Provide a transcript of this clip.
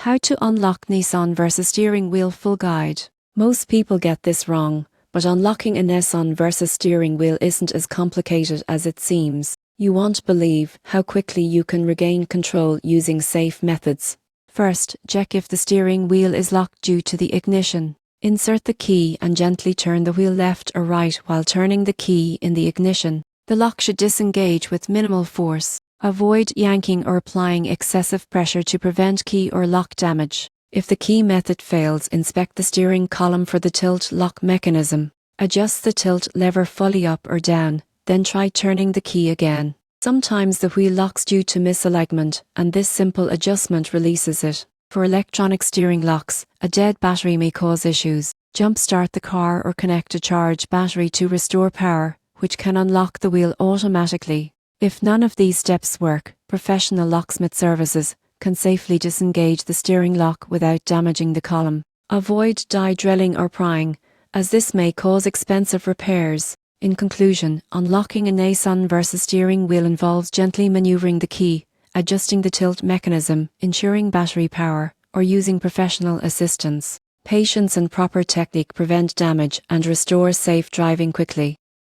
How to unlock Nissan Versa steering wheel full guide. Most people get this wrong, but unlocking a Nissan Versa steering wheel isn't as complicated as it seems. You won't believe how quickly you can regain control using safe methods. First, check if the steering wheel is locked due to the ignition. Insert the key and gently turn the wheel left or right while turning the key in the ignition. The lock should disengage with minimal force. Avoid yanking or applying excessive pressure to prevent key or lock damage. If the key method fails, inspect the steering column for the tilt lock mechanism. Adjust the tilt lever fully up or down, then try turning the key again. Sometimes the wheel locks due to misalignment, and this simple adjustment releases it. For electronic steering locks, a dead battery may cause issues. Jump-start the car or connect a charged battery to restore power, which can unlock the wheel automatically. If none of these steps work, professional locksmith services can safely disengage the steering lock without damaging the column. Avoid die drilling or prying, as this may cause expensive repairs. In conclusion, unlocking a Nissan Versa steering wheel involves gently maneuvering the key, adjusting the tilt mechanism, ensuring battery power, or using professional assistance. Patience and proper technique prevent damage and restore safe driving quickly.